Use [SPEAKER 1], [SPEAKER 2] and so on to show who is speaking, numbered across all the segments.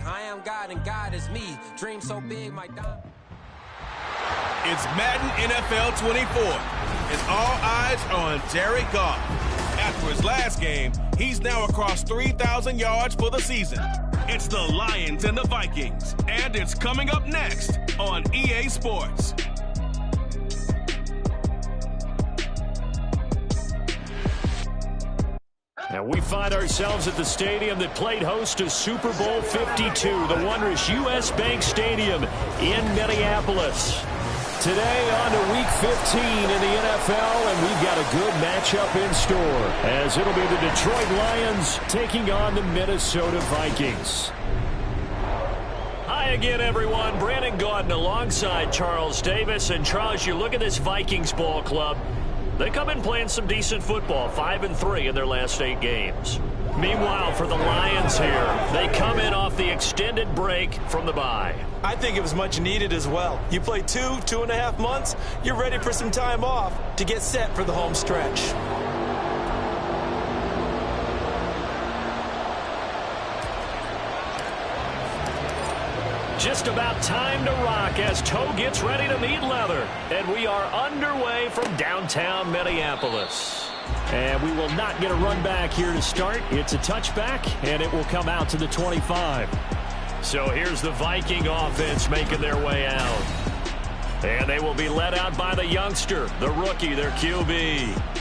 [SPEAKER 1] I am God and God is me. Dream so big, my dog.
[SPEAKER 2] It's Madden NFL 24, and all eyes are on Jared Goff. After his last game, he's now across 3,000 yards for the season. It's the Lions and the Vikings, and it's coming up next on EA Sports.
[SPEAKER 3] And we find ourselves at the stadium that played host to Super Bowl 52, the wondrous U.S. Bank Stadium in Minneapolis. Today on to Week 15 in the NFL, and we've got a good matchup in store, as it'll be the Detroit Lions taking on the Minnesota Vikings. Hi again, everyone. Brandon Gaudin alongside Charles Davis. And Charles, you look at this Vikings ball club. They come in playing some decent football, 5-3 in their last 8 games. Meanwhile, for the Lions here, they come in off the extended break from the bye.
[SPEAKER 4] I think it was much needed as well. You play 2.5 months, you're ready for some time off to get set for the home stretch.
[SPEAKER 3] Just about time to rock as Toe gets ready to meet leather. And we are underway from downtown Minneapolis. And we will not get a run back here to start. It's a touchback, and it will come out to the 25. So here's the Viking offense making their way out. And they will be led out by the youngster, the rookie, their QB.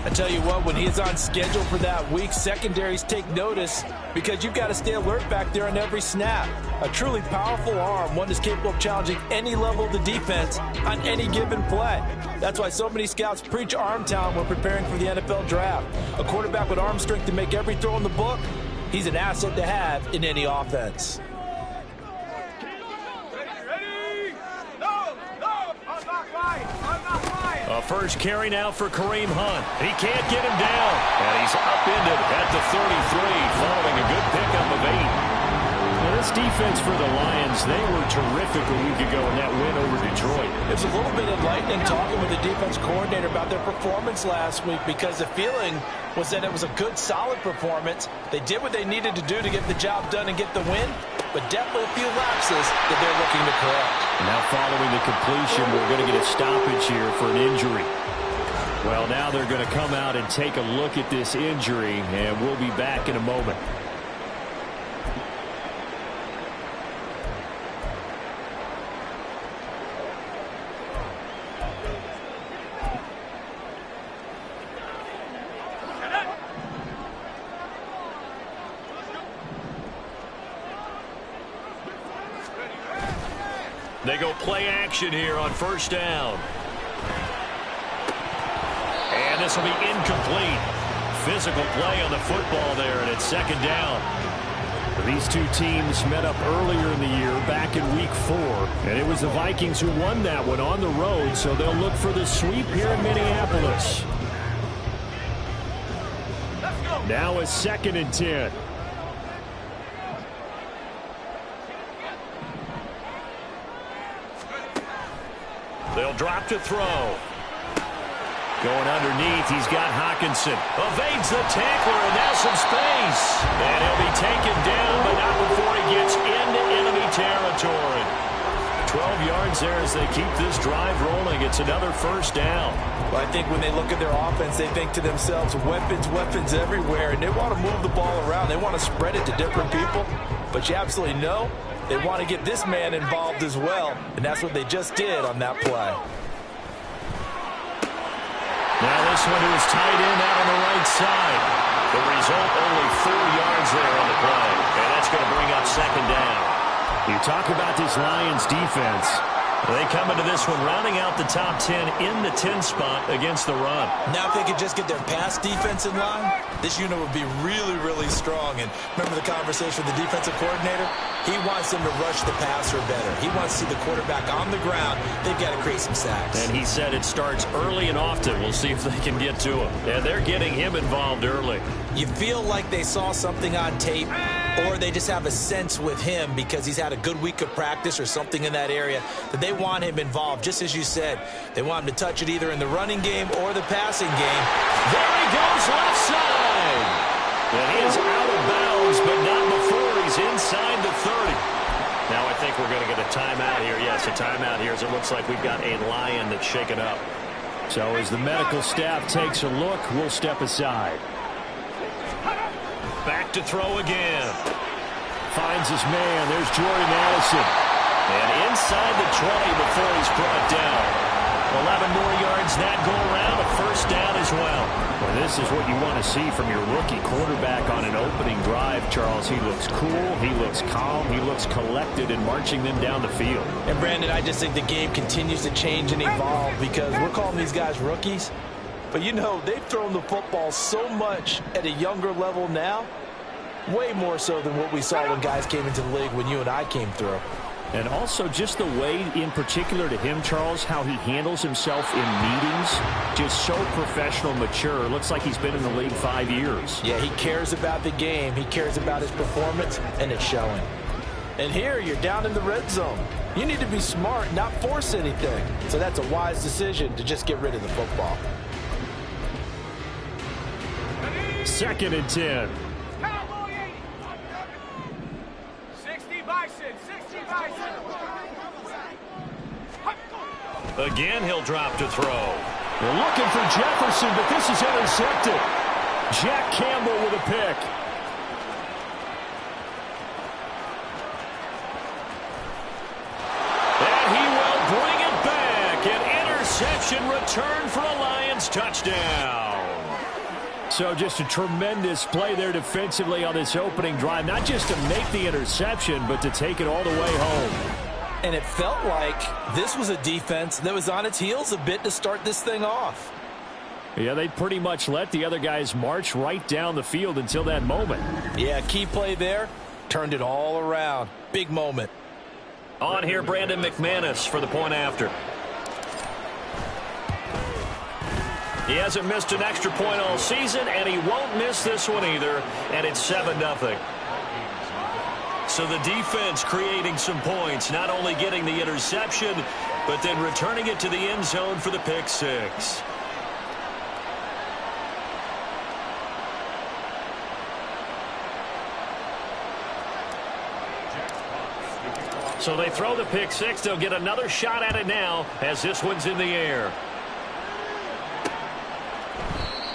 [SPEAKER 4] I tell you what, when he's on schedule for that week, secondaries take notice because you've got to stay alert back there on every snap. A truly powerful arm, one that's capable of challenging any level of the defense on any given play. That's why so many scouts preach arm talent when preparing for the NFL draft. A quarterback with arm strength to make every throw in the book, he's an asset to have in any offense.
[SPEAKER 3] A first carry now for Kareem Hunt. He can't get him down. And he's upended at the 33 following a good pickup of 8. Now this defense for the Lions, they were terrific a week ago in that win over Detroit.
[SPEAKER 4] It was a little bit enlightening talking with the defense coordinator about their performance last week because the feeling was that it was a good, solid performance. They did what they needed to do to get the job done and get the win, but definitely a few lapses that they're looking to correct.
[SPEAKER 3] Now following the completion, we're going to get a stoppage here for an injury. Well, now they're going to come out and take a look at this injury, and we'll be back in a moment. They go play action here on first down. And this will be incomplete. Physical play on the football there, and it's second down. These two teams met up earlier in the year, back in Week 4. And it was the Vikings who won that one on the road, so they'll look for the sweep here in Minneapolis. Now a 2nd and 10. They'll drop to throw. Going underneath, he's got Hockenson. Evades the tackler, and now some space. And he'll be taken down, but not before he gets into enemy territory. 12 yards there as they keep this drive rolling. It's another first down.
[SPEAKER 4] Well, I think when they look at their offense, they think to themselves, weapons, weapons everywhere, and they want to move the ball around. They want to spread it to different people, but you absolutely know they want to get this man involved as well, and that's what they just did on that play.
[SPEAKER 3] Now this one to his tight end out on the right side. The result, only 4 yards there on the play, and that's going to bring up second down. You talk about this Lions defense. They come into this one rounding out the top 10 in the 10 spot against the run.
[SPEAKER 4] Now if they could just get their pass defense in line, this unit would be really, really strong. And remember the conversation with the defensive coordinator? He wants them to rush the passer better. He wants to see the quarterback on the ground. They've got to create some sacks.
[SPEAKER 3] And he said it starts early and often. We'll see if they can get to him. And they're getting him involved early.
[SPEAKER 4] You feel like they saw something on tape, or they just have a sense with him because he's had a good week of practice or something in that area that they want him involved. Just as you said, they want him to touch it either in the running game or the passing game.
[SPEAKER 3] There he goes, left side. And he is out of bounds, but not before he's inside the 30. if we're going to get a timeout here. Yes, a timeout here, as it looks like we've got a Lion that's shaken up. So as the medical staff takes a look, we'll step aside. Back to throw again. Finds his man. There's Jordan Addison. And inside the 20 before he's brought down. 11 more yards that go around, a first down as well. Well, this is what you want to see from your rookie quarterback on an opening drive, Charles. He looks cool, he looks calm, he looks collected in marching them down the field.
[SPEAKER 4] And, Brandon, I just think the game continues to change and evolve because we're calling these guys rookies. But, you know, they've thrown the football so much at a younger level now, way more so than what we saw when guys came into the league when you and I came through.
[SPEAKER 3] And also just the way, in particular to him, Charles, how he handles himself in meetings. Just so professional, mature. Looks like he's been in the league 5 years.
[SPEAKER 4] Yeah, he cares about the game. He cares about his performance, and it's showing. And here, you're down in the red zone. You need to be smart, not force anything. So that's a wise decision to just get rid of the football.
[SPEAKER 3] 2nd and 10. Again, he'll drop to throw. We're looking for Jefferson, but this is intercepted. Jack Campbell with a pick. And he will bring it back. An interception return for a Lions touchdown. So just a tremendous play there defensively on this opening drive. Not just to make the interception, but to take it all the way home.
[SPEAKER 4] And it felt like this was a defense that was on its heels a bit to start this thing off.
[SPEAKER 3] Yeah, they pretty much let the other guys march right down the field until that moment.
[SPEAKER 4] Yeah, key play there. Turned it all around. Big moment.
[SPEAKER 3] On here, Brandon McManus for the point after. He hasn't missed an extra point all season, and he won't miss this one either. And it's 7-0. So the defense creating some points, not only getting the interception, but then returning it to the end zone for the pick six. So they throw the pick six. They'll get another shot at it now as this one's in the air.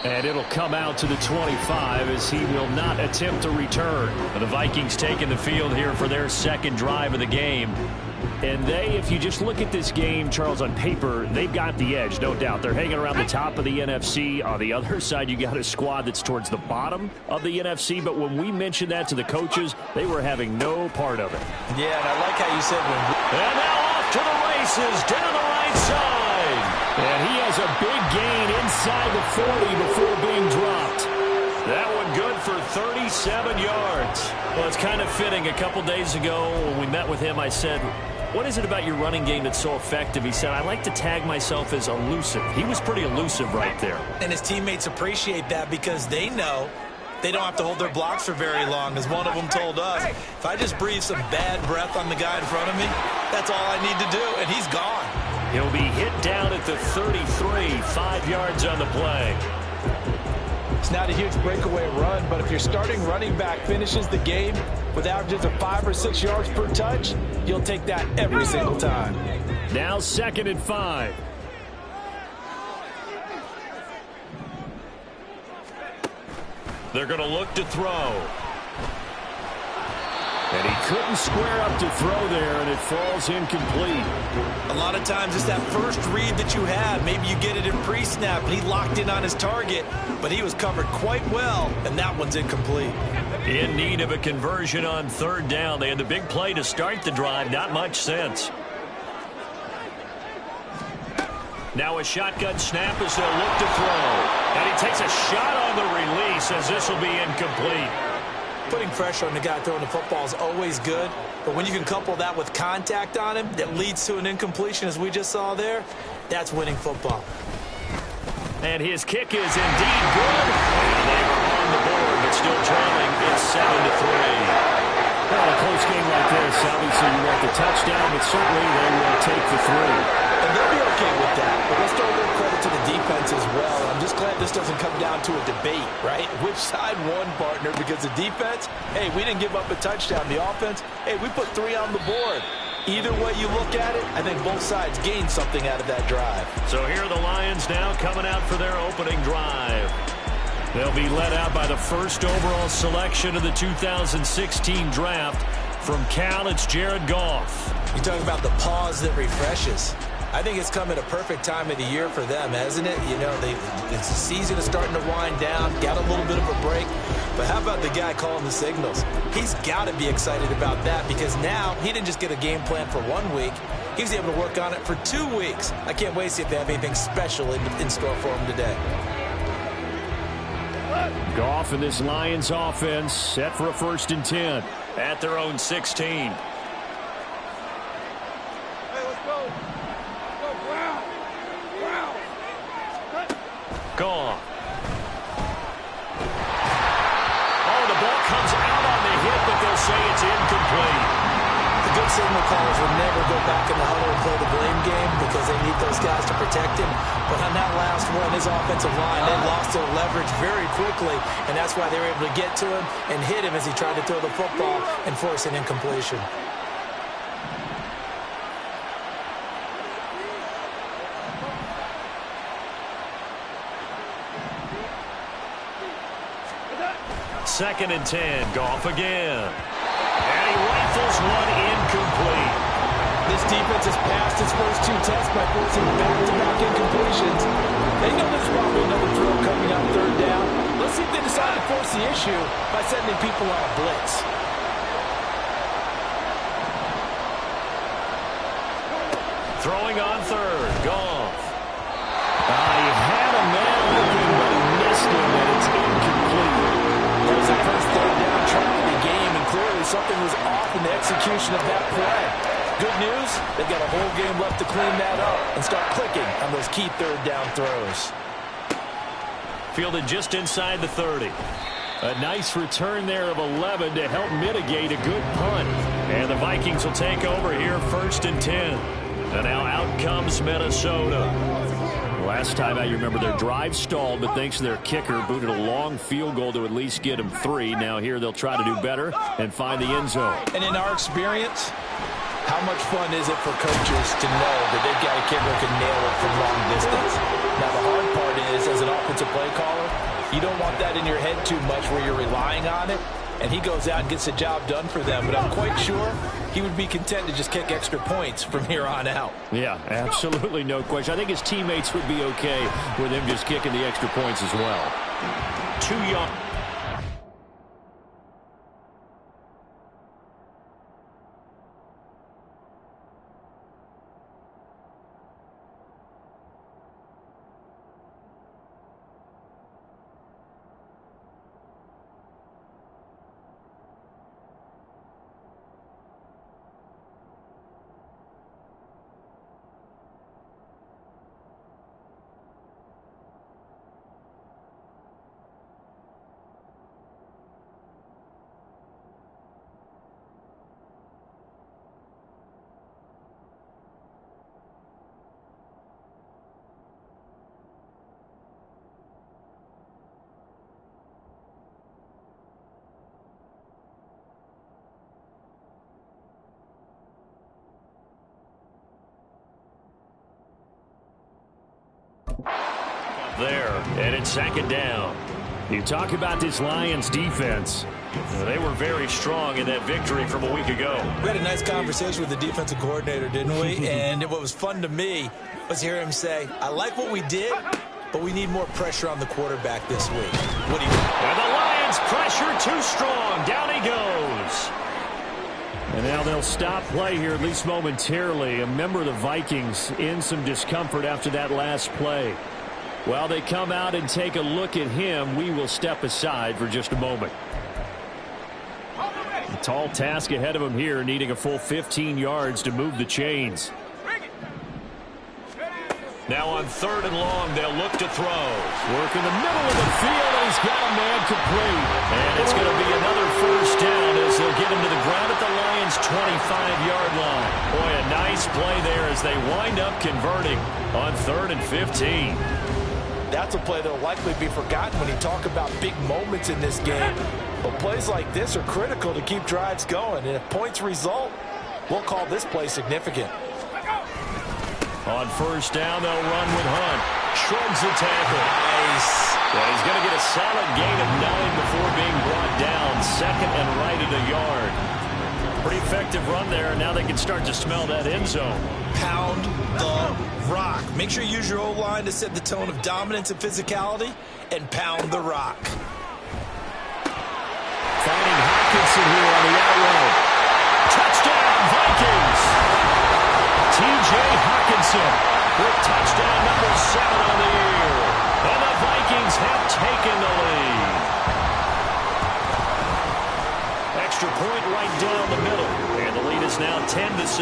[SPEAKER 3] And it'll come out to the 25 as he will not attempt to return. The Vikings taking the field here for their second drive of the game. And they, if you just look at this game, Charles, on paper, they've got the edge, no doubt. They're hanging around the top of the NFC. On the other side, you got a squad that's towards the bottom of the NFC. But when we mentioned that to the coaches, they were having no part of it.
[SPEAKER 4] Yeah, and I like how you said when...
[SPEAKER 3] And now off to the races, down the right side. And he has a big gain inside the 40 before being dropped. That one good for 37 yards. Well, it's kind of fitting. A couple days ago when we met with him, I said, what is it about your running game that's so effective? He said, I like to tag myself as elusive. He was pretty elusive right there.
[SPEAKER 4] And his teammates appreciate that because they know they don't have to hold their blocks for very long. As one of them told us, if I just breathe some bad breath on the guy in front of me, that's all I need to do, and he's gone.
[SPEAKER 3] He'll be hit down at the 33, 5 yards on the play.
[SPEAKER 4] It's not a huge breakaway run, but if your starting running back finishes the game with averages of 5 or 6 yards per touch, you'll take that every single time.
[SPEAKER 3] Now 2nd and 5. They're going to look to throw. And he couldn't square up to throw there, and it falls incomplete.
[SPEAKER 4] A lot of times it's that first read that you had. Maybe you get it in pre-snap, and he locked in on his target, but he was covered quite well, and that one's incomplete.
[SPEAKER 3] In need of a conversion on 3rd down. They had the big play to start the drive. Not much sense. Now a shotgun snap as they'll look to throw. And he takes a shot on the release as this will be incomplete.
[SPEAKER 4] Putting pressure on the guy throwing the football is always good, but when you can couple that with contact on him that leads to an incompletion, as we just saw there, that's winning football.
[SPEAKER 3] And his kick is indeed good. And they are on the board, but still trailing. It's 7-3. Well, a close game like this, obviously you want the touchdown, but certainly they will take the 3.
[SPEAKER 4] And they'll be okay with that. But let's throw a little credit to the defense as well. I'm just glad this doesn't come down to a debate, right? Which side won, partner? Because the defense, hey, we didn't give up a touchdown. The offense, hey, we put 3 on the board. Either way you look at it, I think both sides gained something out of that drive.
[SPEAKER 3] So here are the Lions now coming out for their opening drive. They'll be led out by the first overall selection of the 2016 draft. From Cal, it's Jared Goff.
[SPEAKER 4] You're talking about the pause that refreshes. I think it's come at a perfect time of the year for them, hasn't it? You know, the season is starting to wind down, got a little bit of a break. But how about the guy calling the signals? He's got to be excited about that because now he didn't just get a game plan for 1 week. He was able to work on it for 2 weeks. I can't wait to see if they have anything special in store for him today.
[SPEAKER 3] Goff and this Lions offense set for a 1st and 10 at their own 16. Goff. Oh, the ball comes out on the hit, but they'll say it's incomplete.
[SPEAKER 4] The good signal callers will never go back in the huddle and play the blame game because they need those guys to protect him. But on that last one, his offensive line, they lost their leverage very quickly, and that's why they were able to get to him and hit him as he tried to throw the football and force an incompletion.
[SPEAKER 3] Second and 10, Goff again. And he rifles one incomplete.
[SPEAKER 4] This defense has passed its first 2 tests by forcing back-to-back incompletions. They know there's probably another throw coming on 3rd down. Let's see if they decide to force the issue by sending people on a blitz.
[SPEAKER 3] Throwing on 3rd, Goff. He had a man open, but he missed him, and it's incomplete.
[SPEAKER 4] That was the first 3rd down try of the game, and clearly something was off in the execution of that play. Good news, they've got a whole game left to clean that up and start clicking on those key 3rd down throws.
[SPEAKER 3] Fielded just inside the 30. A nice return there of 11 to help mitigate a good punt. And the Vikings will take over here 1st and 10. And now out comes Minnesota. Last time out, you remember their drive stalled, but thanks to their kicker, booted a long field goal to at least get them 3. Now here they'll try to do better and find the end zone.
[SPEAKER 4] And in our experience, how much fun is it for coaches to know that they've got a kicker who can nail it from long distance? Now the hard part is, as an offensive play caller, you don't want that in your head too much where you're relying on it. And he goes out and gets the job done for them. But I'm quite sure he would be content to just kick extra points from here on out.
[SPEAKER 3] Yeah, absolutely no question. I think his teammates would be okay with him just kicking the extra points as well. 2 young. There, and it's 2nd down. You talk about this Lions defense. They were very strong in that victory from a week ago.
[SPEAKER 4] We had a nice conversation with the defensive coordinator, didn't we? And what was fun to me was hear him say, I like what we did, but we need more pressure on the quarterback this week. What do you think?
[SPEAKER 3] And the Lions pressure too strong. Down he goes. And now they'll stop play here, at least momentarily. A member of the Vikings in some discomfort after that last play. While they come out and take a look at him, we will step aside for just a moment. A tall task ahead of him here, needing a full 15 yards to move the chains. Now on 3rd and long, they'll look to throw. Work in the middle of the field, and he's got a man complete. And it's going to be another 1st down as they'll get him to the ground at the Lions' 25-yard line. Boy, a nice play there as they wind up converting on 3rd and 15.
[SPEAKER 4] That's a play that will likely be forgotten when you talk about big moments in this game. But plays like this are critical to keep drives going. And if points result, we'll call this play significant.
[SPEAKER 3] On first down, they'll run with Hunt. Shrugs the tackle.
[SPEAKER 4] Nice.
[SPEAKER 3] And he's going to get a solid gain of 9 before being brought down. Second and right at a yard. Pretty effective run there, and now they can start to smell that end zone.
[SPEAKER 4] Pound the rock. Make sure you use your O-line to set the tone of dominance and physicality, and pound the rock.
[SPEAKER 3] Finding Hawkinson here on the out route. Touchdown, Vikings! T.J. Hawkinson with touchdown number 7 on the year. And the Vikings have taken the lead. Extra point right down the middle. And the lead is now 10-7.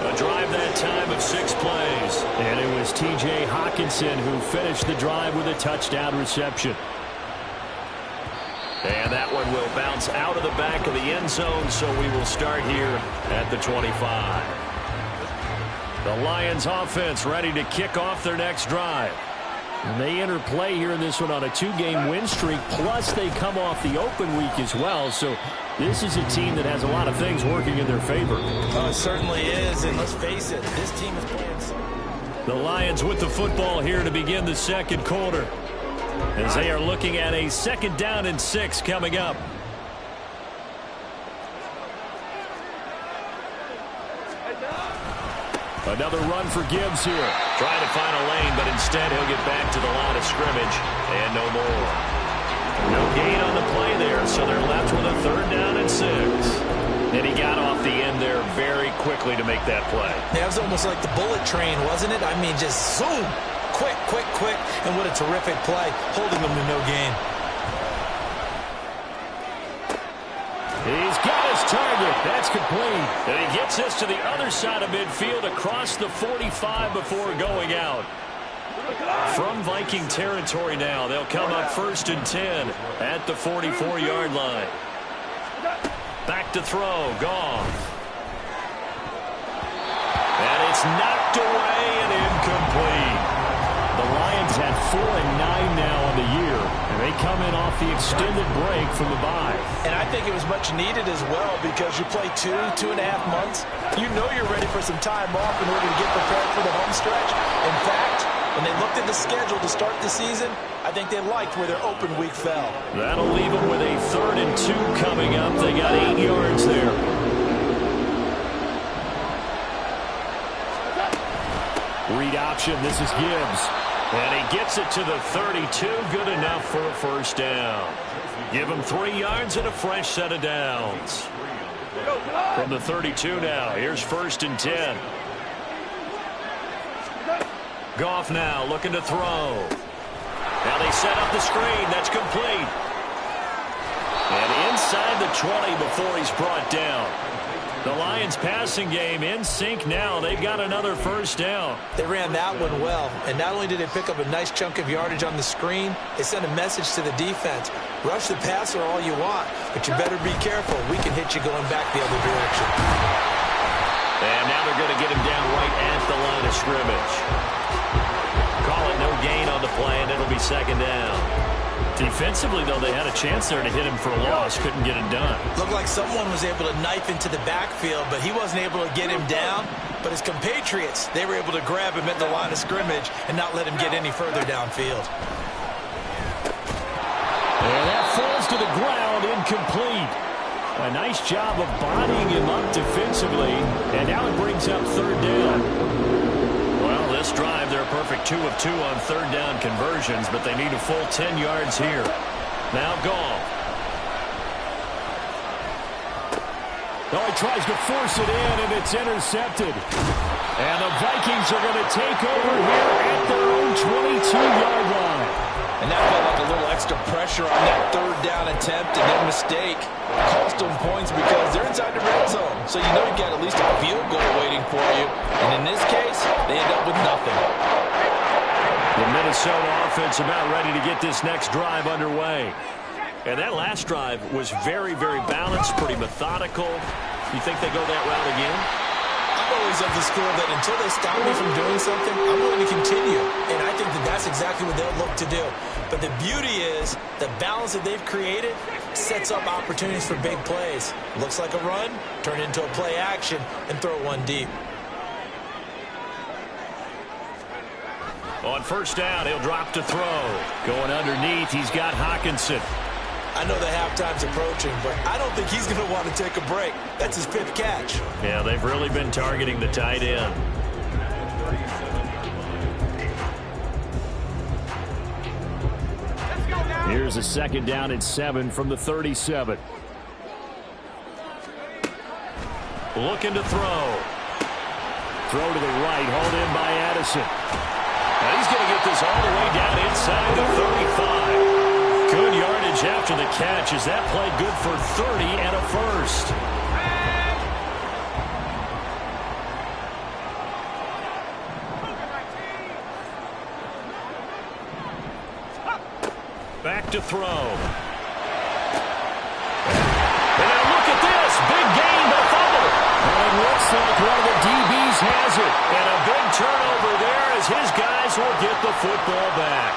[SPEAKER 3] A drive that time of 6 plays. And it was T.J. Hawkinson who finished the drive with a touchdown reception. And that one will bounce out of the back of the end zone, so we will start here at the 25. The Lions offense ready to kick off their next drive. And they enter play here in this one on a 2-game win streak, plus they come off the open week as well. So this is a team that has a lot of things working in their favor.
[SPEAKER 4] Oh, it certainly is, and let's face it, this team is playing so.
[SPEAKER 3] The Lions with the football here to begin the second quarter, as they are looking at a 2nd down and 6 coming up. Another run for Gibbs here. Trying to find a lane, but instead he'll get back to the line of scrimmage. And no more. No gain on the play there, so they're left with a 3rd down and 6. And he got off the end there very quickly to make that play.
[SPEAKER 4] Yeah, it was almost like the bullet train, wasn't it? I mean, just zoom. Quick, quick, quick. And what a terrific play, holding them to no gain.
[SPEAKER 3] He's got his target. That's complete. And he gets this to the other side of midfield across the 45 before going out. From Viking territory now, they'll come up 1st and 10 at the 44-yard line. Back to throw. Goff. And it's knocked away and incomplete. The Lions had 4 and 9 now on the year, and they come in off the extended break from the bye.
[SPEAKER 4] And I think it was much needed as well, because you play 2.5 months. You know you're ready for some time off in order to get prepared for the home stretch. In fact, when they looked at the schedule to start the season, I think they liked where their open week fell.
[SPEAKER 3] That'll leave them with a 3rd and 2 coming up. They got 8 yards there. Read option. This is Gibbs. And he gets it to the 32. Good enough for a 1st down. Give him 3 yards and a fresh set of downs. From the 32 now. Here's 1st and 10. Goff now looking to throw. Now they set up the screen. That's complete. And inside the 20 before he's brought down. The Lions passing game in sync now. They've got another 1st down.
[SPEAKER 4] They ran that one well, and not only did they pick up a nice chunk of yardage on the screen, they sent a message to the defense. Rush the passer all you want, but you better be careful. We can hit you going back the other direction.
[SPEAKER 3] And now they're going to get him down right at the line of scrimmage. Call it no gain on the play, and it'll be 2nd down. Defensively, though, they had a chance there to hit him for a loss. Couldn't get it done.
[SPEAKER 4] Looked like someone was able to knife into the backfield, but he wasn't able to get him down. But his compatriots, they were able to grab him at the line of scrimmage and not let him get any further downfield.
[SPEAKER 3] And that falls to the ground, incomplete. A nice job of bodying him up defensively, and now it brings up 3rd down. Well, this drive, they're a perfect 2 of 2 on 3rd down conversions, but they need a full 10 yards here. Now Goff. Oh, he tries to force it in, and it's intercepted. And the Vikings are going to take over here at their own 22-yard line.
[SPEAKER 4] And that felt like a little extra pressure on that 3rd down attempt, and their mistake cost them points because they're inside the red zone. So you know you've got at least a field goal waiting for you. And in this case, they end up with nothing.
[SPEAKER 3] The Minnesota offense about ready to get this next drive underway. And that last drive was very, very balanced, pretty methodical. You think they go that route again?
[SPEAKER 4] I'm always of the school that until they stop me from doing something, I'm going to continue. And I think that that's exactly what they'll look to do. But the beauty is the balance that they've created sets up opportunities for big plays. Looks like a run, turn into a play action, and throw one deep.
[SPEAKER 3] On first down, he'll drop to throw. Going underneath, he's got Hockenson.
[SPEAKER 4] I know the halftime's approaching, but I don't think he's going to want to take a break. That's his 5th catch.
[SPEAKER 3] Yeah, they've really been targeting the tight end. Here's a 2nd down and 7 from the 37. Looking to throw. Throw to the right, hauled in by Addison. And he's going to get this all the way down inside the 35. Good yardage after the catch as that play good for 30 and a first. Back to throw. And now look at this. Big gain, but a fumble. And it looks like one of the DBs has it. And a big turnover there as his guys will get the football back.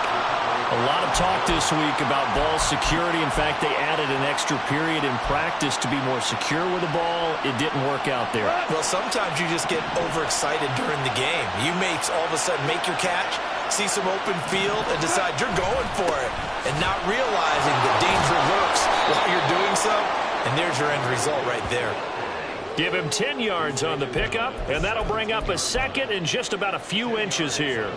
[SPEAKER 3] A lot of talk this week about ball security. In fact, they added an extra period in practice to be more secure with the ball. It didn't work out there.
[SPEAKER 4] Well, sometimes you just get overexcited during the game. You may all of a sudden make your catch, see some open field, and decide you're going for it, and not realizing the danger lurks while you're doing so. And there's your end result right there.
[SPEAKER 3] Give him 10 yards on the pickup, and that'll bring up a 2nd and just about a few inches here.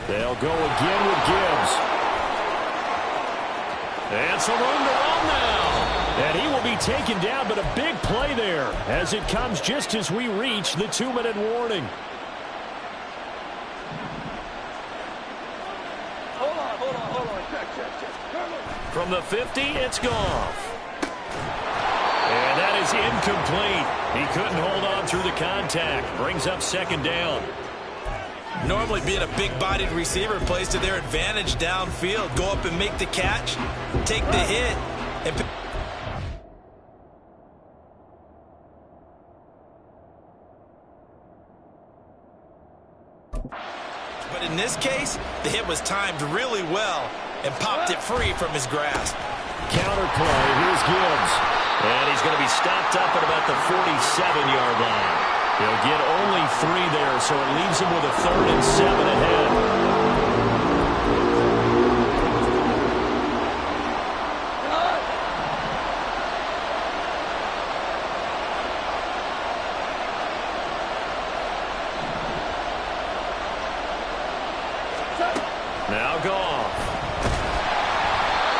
[SPEAKER 3] They'll go again with Gibbs. And some room to run now. And he will be taken down, but a big play there as it comes just as we reach the 2-minute warning.
[SPEAKER 5] Hold on. Check.
[SPEAKER 3] From the 50, it's Goff. And that is incomplete. He couldn't hold on through the contact. Brings up 2nd down.
[SPEAKER 4] Normally being a big-bodied receiver plays to their advantage downfield. Go up and make the catch, take the hit, and... But in this case, the hit was timed really well and popped it free from his grasp.
[SPEAKER 3] Counter play, here's Gibbs. And he's going to be stopped up at about the 47-yard line. He'll get only 3 there, so it leaves him with a 3rd and 7 ahead. Now Goff.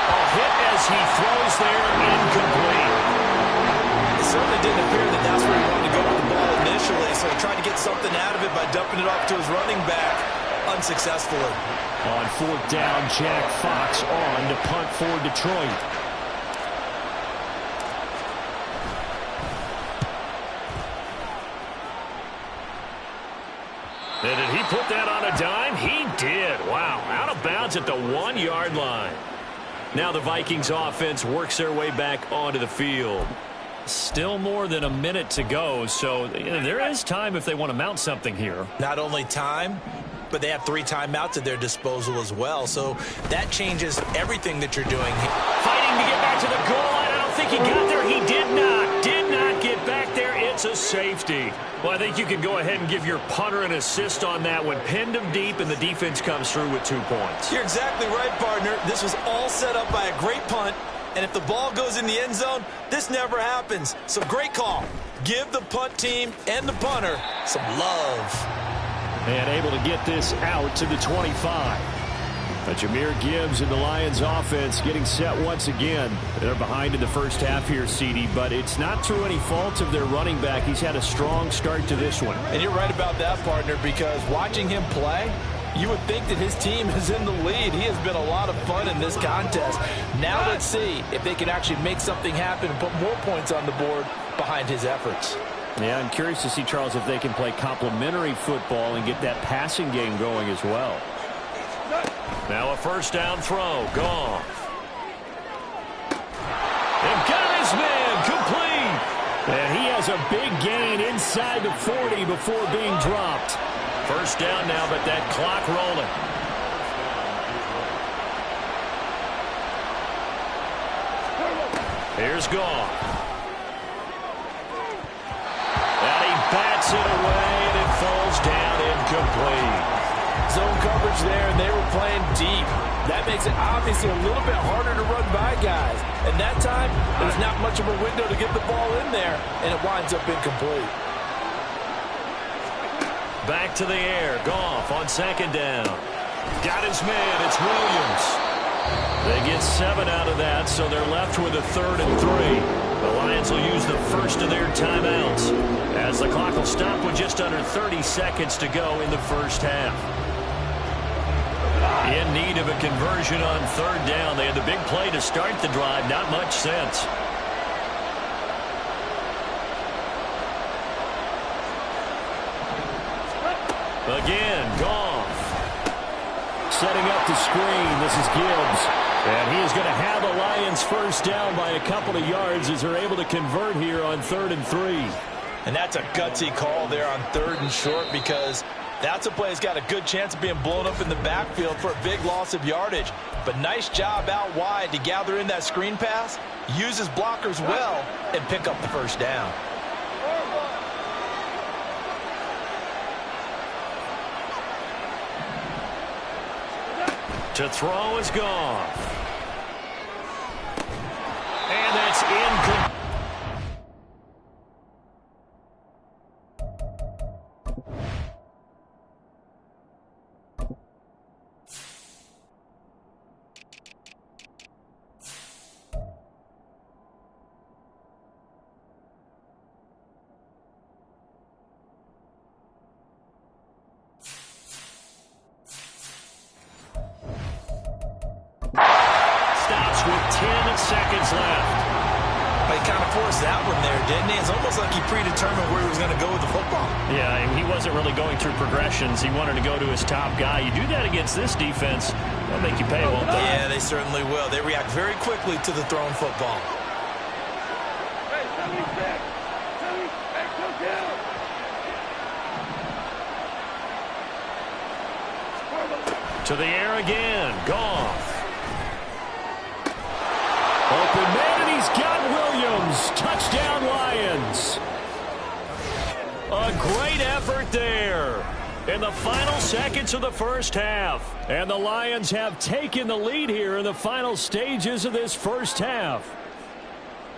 [SPEAKER 3] A hit as he throws there, incomplete.
[SPEAKER 4] It certainly didn't appear that that's where he wanted to go with the ball initially, so he tried to get something out of it by dumping it off to his running back unsuccessfully.
[SPEAKER 3] On 4th down, Jack Fox on to punt for Detroit. And did he put that on a dime? He did. Wow, out of bounds at the 1-yard line. Now the Vikings offense works their way back onto the field. Still more than a minute to go, so there is time if they want to mount something here.
[SPEAKER 4] Not only time, but they have 3 timeouts at their disposal as well, so that changes everything that you're doing here.
[SPEAKER 3] Fighting to get back to the goal line. I don't think he got there. He did not get back there. It's a safety. Well, I think you can go ahead and give your punter an assist on that one. Pinned him deep, and the defense comes through with 2 points.
[SPEAKER 4] You're exactly right, partner. This was all set up by a great punt. And if the ball goes in the end zone, this never happens. So great call. Give the punt team and the punter some love.
[SPEAKER 3] And able to get this out to the 25. Jahmyr Gibbs and the Lions offense getting set once again. They're behind in the first half here, CD, but it's not through any fault of their running back. He's had a strong start to this one.
[SPEAKER 4] And you're right about that, partner, because watching him play, you would think that his team is in the lead. He has been a lot of fun in this contest. Now let's see if they can actually make something happen and put more points on the board behind his efforts.
[SPEAKER 3] Yeah, I'm curious to see, Charles, if they can play complementary football and get that passing game going as well. Now a first down throw. Goff. And got his man complete. And he has a big gain inside the 40 before being dropped. First down now, but that clock rolling. Here's Goff. And he bats it away, and it falls down incomplete.
[SPEAKER 4] Zone coverage there, and they were playing deep. That makes it obviously a little bit harder to run by guys. And that time, there's not much of a window to get the ball in there, and it winds up incomplete.
[SPEAKER 3] Back to the air. Goff on second down. Got his man. It's Williams. They get 7 out of that, so they're left with a 3rd and 3. The Lions will use the first of their timeouts, as the clock will stop with just under 30 seconds to go in the first half. In need of a conversion on 3rd down. They had the big play to start the drive. Not much sense. Again, Goff. Setting up the screen. This is Gibbs. And he is going to have the Lions first down by a couple of yards as they're able to convert here on 3rd and 3.
[SPEAKER 4] And that's a gutsy call there on 3rd and short, because that's a play that's got a good chance of being blown up in the backfield for a big loss of yardage. But nice job out wide to gather in that screen pass, use his blockers well, and pick up the first down.
[SPEAKER 3] To throw is Goff. And that's incomplete. With 10 seconds left.
[SPEAKER 4] He kind of forced that one there, didn't he? It's almost like he predetermined where he was going to go with the football.
[SPEAKER 3] Yeah, he wasn't really going through progressions. He wanted to go to his top guy. You do that against this defense, they'll make you pay, won't they?
[SPEAKER 4] Yeah, they certainly will. They react very quickly to the thrown football.
[SPEAKER 3] To the air again. Goff. Open man, and he's got Williams. Touchdown, Lions. A great effort there in the final seconds of the first half. And the Lions have taken the lead here in the final stages of this first half.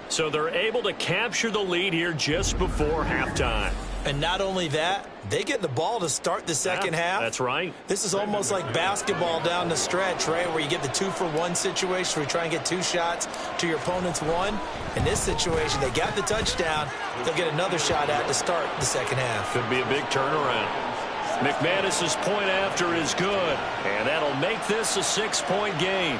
[SPEAKER 3] So they're able to capture the lead here just before halftime.
[SPEAKER 4] And not only that, they get the ball to start the second half.
[SPEAKER 3] That's right.
[SPEAKER 4] This is almost like basketball down the stretch, right, where you get the 2-for-1 situation where you try and get 2 shots to your opponent's 1. In this situation, they got the touchdown. They'll get another shot at to start the second half.
[SPEAKER 3] Could be a big turnaround. McManus's point after is good, and that'll make this a 6-point game.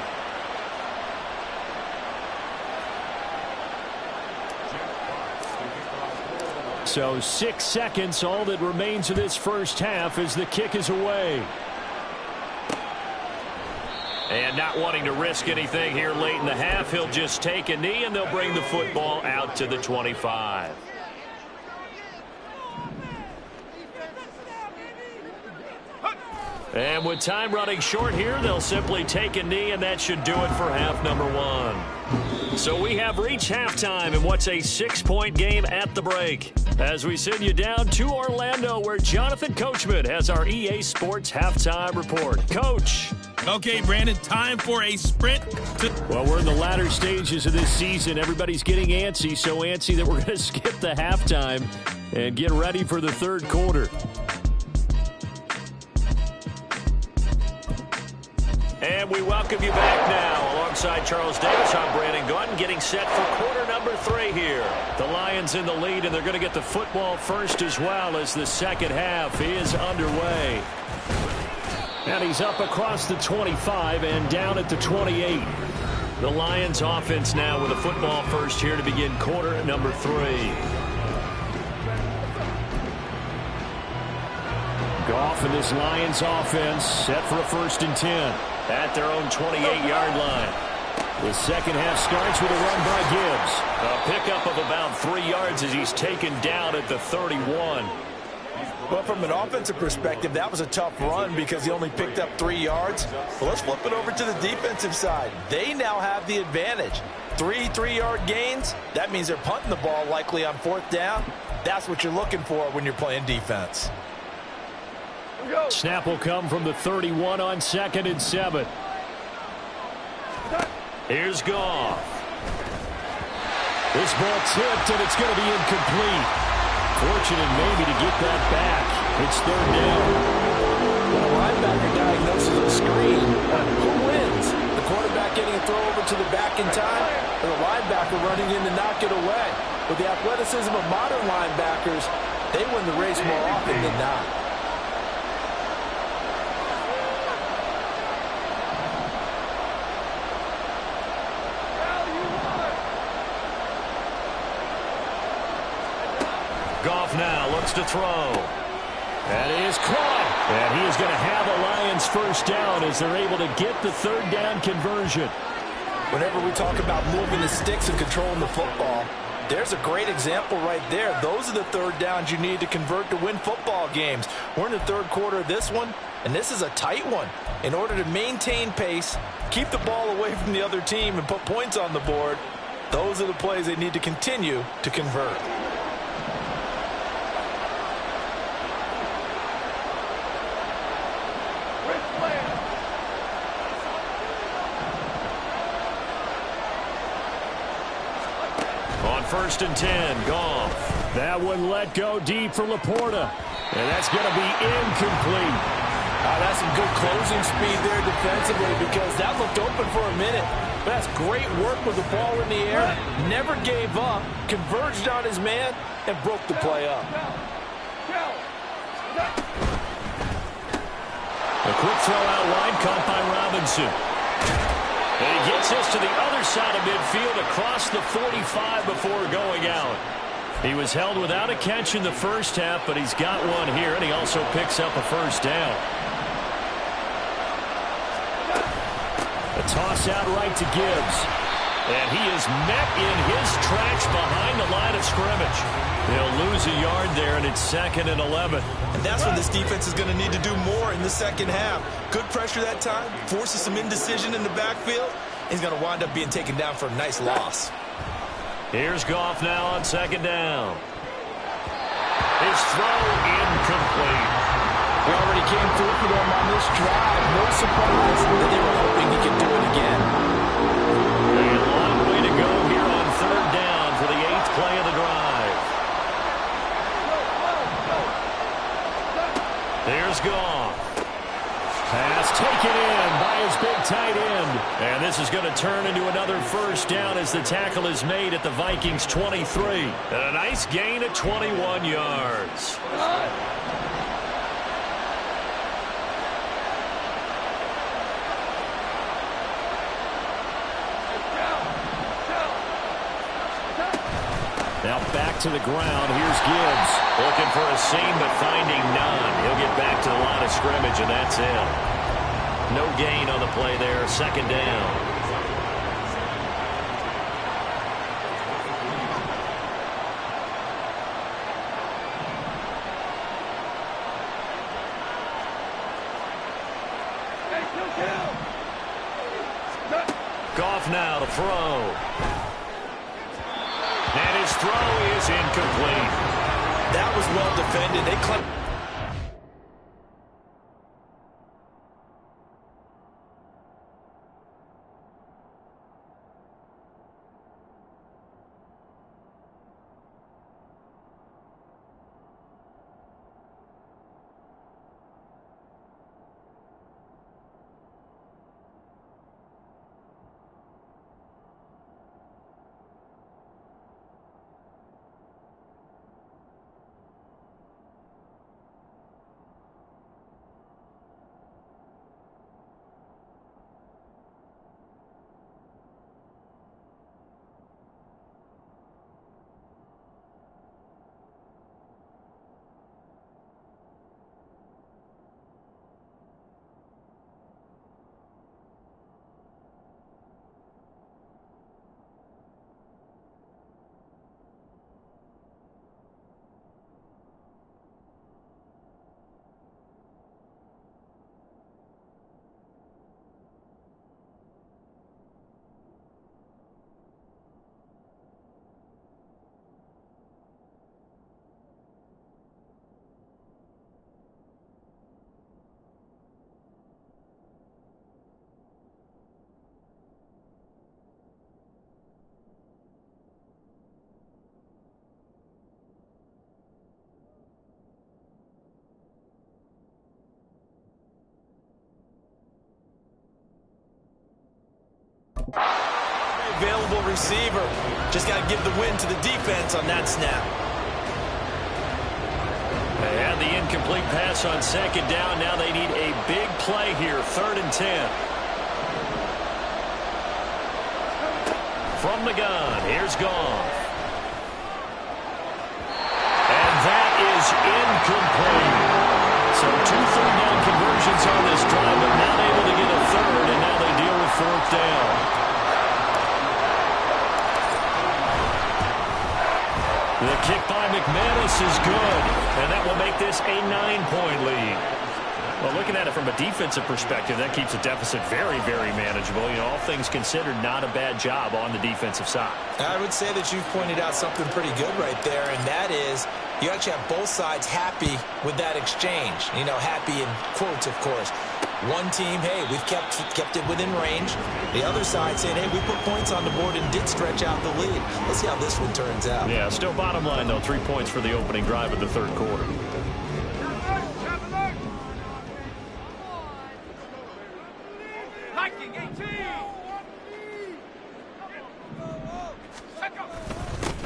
[SPEAKER 3] So 6 seconds, all that remains of this first half as the kick is away. And not wanting to risk anything here late in the half, he'll just take a knee, and they'll bring the football out to the 25. And with time running short here, they'll simply take a knee, and that should do it for half number 1. So we have reached halftime in what's a 6-point game at the break, as we send you down to Orlando, where Jonathan Coachman has our EA Sports halftime report. Coach.
[SPEAKER 2] Okay, Brandon, time for a sprint.
[SPEAKER 3] Well, we're in the latter stages of this season. Everybody's getting antsy, so antsy that we're going to skip the halftime and get ready for the third quarter. And we welcome you back now. Alongside Charles Davis, I'm Brandon Gautin, getting set for quarter number 3 here. The Lions in the lead, and they're going to get the football first as well as the second half is underway. And he's up across the 25 and down at the 28. The Lions offense now with a football first here to begin quarter number 3. Goff and this Lions offense set for a 1st and 10 at their own 28-yard line. The second half starts with a run by Gibbs. A pickup of about 3 yards as he's taken down at the 31.
[SPEAKER 4] Well, from an offensive perspective, that was a tough run because he only picked up 3 yards. But let's flip it over to the defensive side. They now have the advantage. 3 3-yard gains, that means they're punting the ball likely on 4th down. That's what you're looking for when you're playing defense.
[SPEAKER 3] Snap will come from the 31 on 2nd and 7. Here's Goff. This ball tipped, and it's going to be incomplete. Fortunate maybe to get that back. It's 3rd down.
[SPEAKER 4] When a linebacker diagnoses a screen, who wins? The quarterback getting a throw over to the back in time, or the linebacker running in to knock it away? With the athleticism of modern linebackers, they win the race more often than not.
[SPEAKER 3] Goff now looks to throw. That is caught. And he is going to have a Lions first down as they're able to get the 3rd down conversion.
[SPEAKER 4] Whenever we talk about moving the sticks and controlling the football, there's a great example right there. Those are the 3rd downs you need to convert to win football games. We're in the 3rd quarter of this one, and this is a tight one. In order to maintain pace, keep the ball away from the other team, and put points on the board, those are the plays they need to continue to convert.
[SPEAKER 3] On 1st and 10, Goff. That one let go deep for Laporta. And that's going to be incomplete.
[SPEAKER 4] That's some good closing speed there defensively because that looked open for a minute. But that's great work with the ball in the air. Never gave up, converged on his man, and broke the play up.
[SPEAKER 3] A quick throw out wide caught by Robinson. And he gets us to the other side of midfield across the 45 before going out. He was held without a catch in the first half, but he's got one here, and he also picks up a first down. A toss out right to Gibbs. And he is met in his tracks behind the line of scrimmage. They'll lose a yard there, and it's 2nd and 11.
[SPEAKER 4] And that's when this defense is going to need to do more in the second half. Good pressure that time, forces some indecision in the backfield. He's going to wind up being taken down for a nice loss.
[SPEAKER 3] Here's Goff now on 2nd down. His throw incomplete.
[SPEAKER 4] He already came through for them on this drive. No surprise that they were hoping he could do it again.
[SPEAKER 3] A long way to go here on 3rd down for the 8th play of the drive. There's Goff. Pass taken in by his big tight end. And this is going to turn into another first down as the tackle is made at the Vikings 23. And a nice gain of 21 yards. Now back to the ground. Here's Gibbs. Looking for a seam, but finding none. He'll get back to the line of scrimmage, and that's it. No gain on the play there. 2nd down. Goff now to throw. And his throw is incomplete.
[SPEAKER 4] That was well defended. They clamped. available receiver. Just got to give the win to the defense on that snap.
[SPEAKER 3] They had the incomplete pass on second down. Now they need a big play here, 3rd and 10. From the gun, here's Goff. And that is incomplete. So 2 third down conversions on this drive, but not able to get a third, and now they deal with 4th down. The kick by McManus is good, and that will make this a 9-point lead. Well, looking at it from a defensive perspective, that keeps the deficit very, very manageable. You know, all things considered, not a bad job on the defensive side.
[SPEAKER 4] I would say that you've pointed out something pretty good right there, and that is you actually have both sides happy with that exchange. You know, happy in quotes, of course. One team, hey, we've kept it within range. The other side saying, hey, we put points on the board and did stretch out the lead. Let's see how this one turns out.
[SPEAKER 3] Yeah, still bottom line, though, 3 points for the opening drive of the 3rd quarter.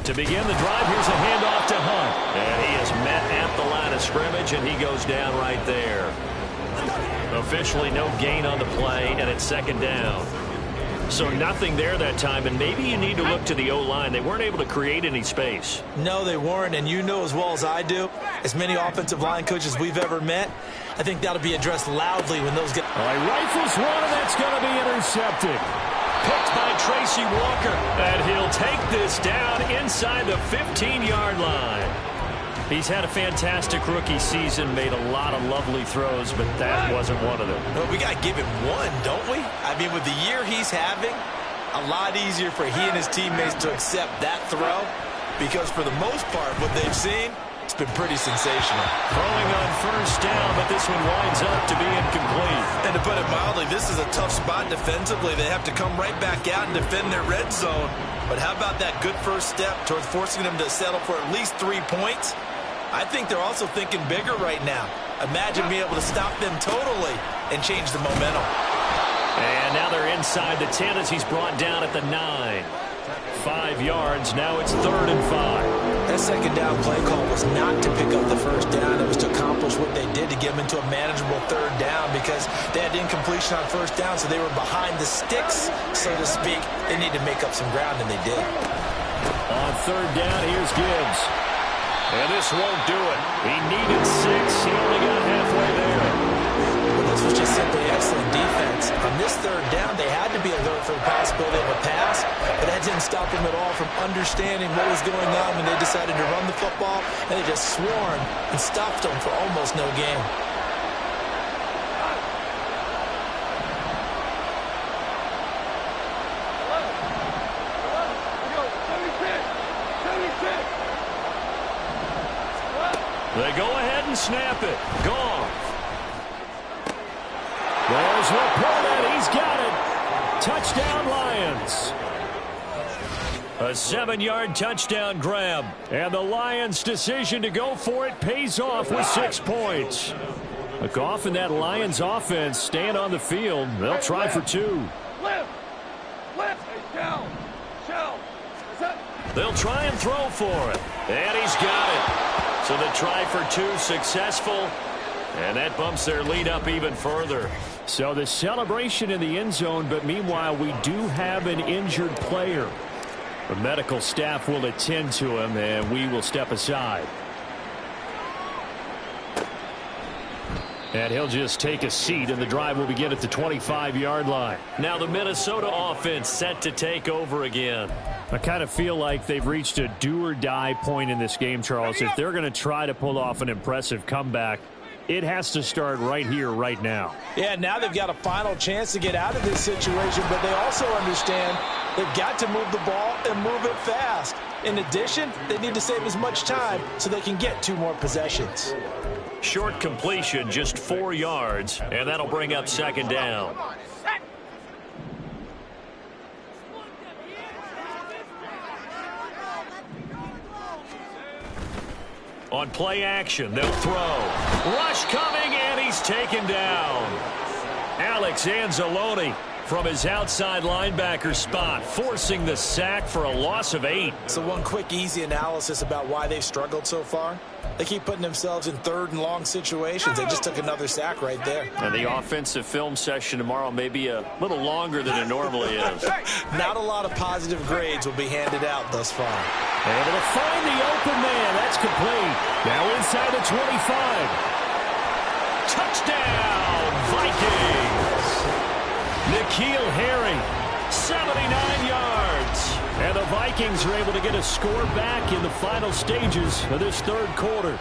[SPEAKER 3] To begin the drive, here's a handoff to Hunt. And he is met at the line of scrimmage, and he goes down right there. Officially no gain on the play, and it's 2nd down. So nothing there that time, and maybe you need to look to the O-line. They weren't able to create any space.
[SPEAKER 4] No, they weren't, and you know as well as I do, as many offensive line coaches we've ever met, I think that'll be addressed loudly when those get...
[SPEAKER 3] All right, rifles one, and that's going to be intercepted. Picked by Tracy Walker, and he'll take this down inside the 15-yard line. He's had a fantastic rookie season, made a lot of lovely throws, but that wasn't one of them.
[SPEAKER 4] Well, we got to give him one, don't we? I mean, with the year he's having, a lot easier for he and his teammates to accept that throw, because for the most part, what they've seen, it's been pretty sensational.
[SPEAKER 3] Throwing on 1st down, but this one winds up to be incomplete.
[SPEAKER 4] And to put it mildly, this is a tough spot defensively. They have to come right back out and defend their red zone. But how about that good first step towards forcing them to settle for at least 3 points? I think they're also thinking bigger right now. Imagine being able to stop them totally and change the momentum.
[SPEAKER 3] And now they're inside the 10 as he's brought down at the 9. 5 yards, now it's 3rd and 5.
[SPEAKER 4] That 2nd down play call was not to pick up the 1st down. It was to accomplish what they did to get them into a manageable 3rd down because they had incompletion on 1st down, so they were behind the sticks, so to speak. They need to make up some ground, and they did.
[SPEAKER 3] On 3rd down, here's Gibbs. And this won't do it. He needed 6. He only got halfway there.
[SPEAKER 4] Well, this was just simply excellent defense. On this 3rd down, they had to be alert for the possibility of a pass, but that didn't stop them at all from understanding what was going on when they decided to run the football, and they just swarmed and stopped them for almost no gain.
[SPEAKER 3] They go ahead and snap it. Gone. There's Laporta. He's got it. Touchdown, Lions. A 7-yard touchdown grab. And the Lions' decision to go for it pays off with 6 points. Goff and that Lions offense staying on the field. They'll try for 2. They'll try and throw for it. And he's got it. So the try for 2 successful. And that bumps their lead up even further. So the celebration in the end zone, but meanwhile we do have an injured player. The medical staff will attend to him, and we will step aside. And he'll just take a seat, and the drive will begin at the 25-yard line. Now the Minnesota offense set to take over again. I kind of feel like they've reached a do-or-die point in this game, Charles. If they're going to try to pull off an impressive comeback, it has to start right here, right now.
[SPEAKER 4] Yeah, now they've got a final chance to get out of this situation, but they also understand they've got to move the ball and move it fast. In addition, they need to save as much time so they can get 2 more possessions.
[SPEAKER 3] Short completion, just 4 yards, and that'll bring up 2nd down. On play action, they'll throw. Rush coming, and he's taken down. Alex Anzalone from his outside linebacker spot, forcing the sack for a loss of 8.
[SPEAKER 4] So one quick, easy analysis about why they've struggled so far. They keep putting themselves in 3rd and long situations. They just took another sack right there.
[SPEAKER 3] And the offensive film session tomorrow may be a little longer than it normally is.
[SPEAKER 4] Not a lot of positive grades will be handed out thus far.
[SPEAKER 3] Able to find the open man. That's complete. Now inside the 25. Touchdown, Vikings. N'Keal Harry, 79 yards. And the Vikings are able to get a score back in the final stages of this 3rd quarter.